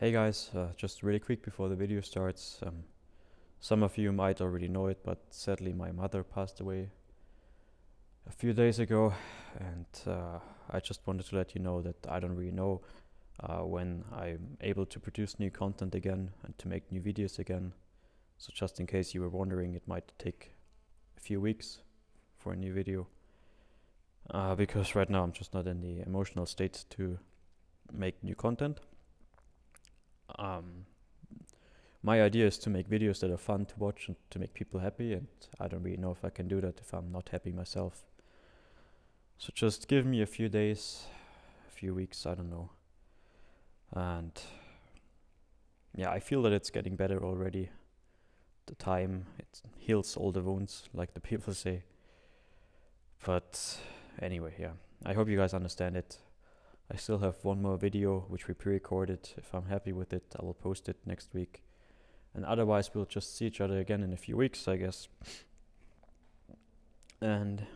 Hey guys, just really quick before the video starts. Some of you might already know it, but sadly my mother passed away a few days ago, and I just wanted to let you know that I don't really know when I'm able to produce new content again and to make new videos again. So just in case you were wondering, it might take a few weeks for a new video, because right now I'm just not in the emotional state to make new content. My idea is to make videos that are fun to watch and to make people happy, and I don't really know if I can do that if I'm not happy myself. So just give me a few days, a few weeks, I don't know. And yeah, I feel that it's getting better already. The time, it heals all the wounds, like the people say. But anyway, yeah, I hope you guys understand it. I still have one more video which we pre-recorded. If I'm happy with it, I will post it next week. And otherwise, we'll just see each other again in a few weeks, I guess. And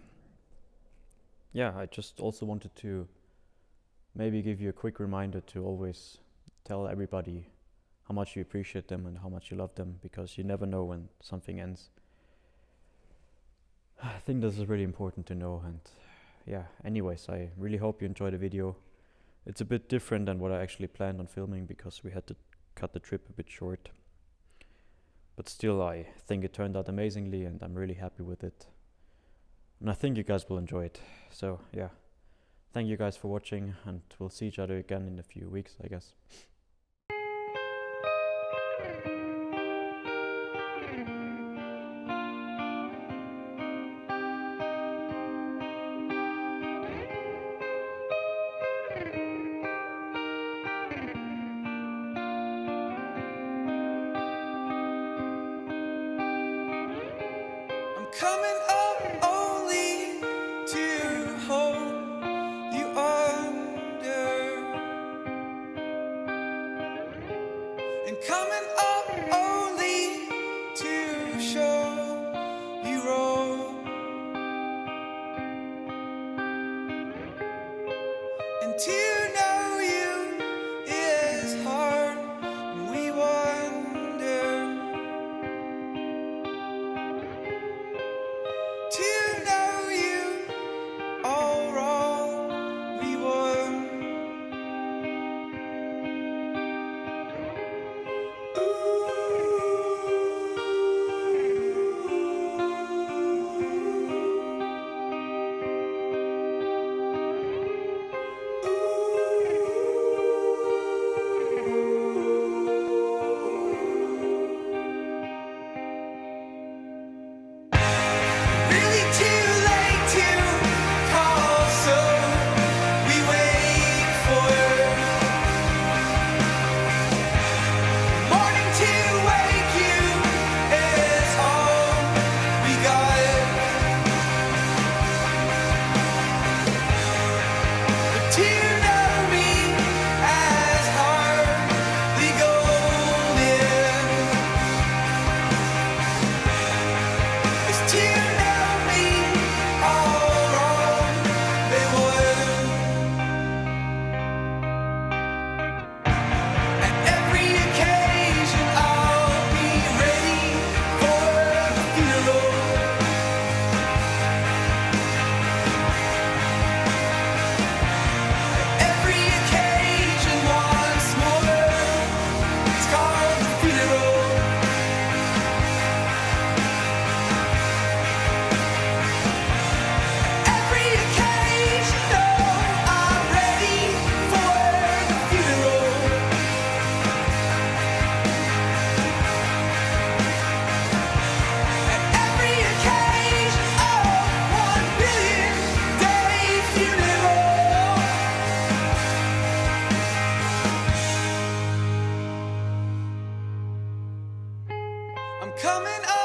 yeah, I just also wanted to maybe give you a quick reminder to always tell everybody how much you appreciate them and how much you love them, because you never know when something ends. I think this is really important to know. And yeah, anyways, I really hope you enjoy the video. It's a bit different than what I actually planned on filming because we had to cut the trip a bit short. But still, I think it turned out amazingly and I'm really happy with it. And I think you guys will enjoy it. So yeah, thank you guys for watching, and we'll see each other again in a few weeks, I guess. Coming up only to hold you under, and coming up only to show you wrong, and to know you is hard, and we wonder. To know you all wrong, we won. Really too late to call, so we wait for morning to wake you is all we got. But to know me as hardly golden is to know me all wrong, they would. At every occasion I'll be ready for the funeral. At every occasion once more, it's called the funeral. Every occasion, oh, I'm ready for the funeral. At every occasion, oh, 1 billion day funeral. I'm coming up.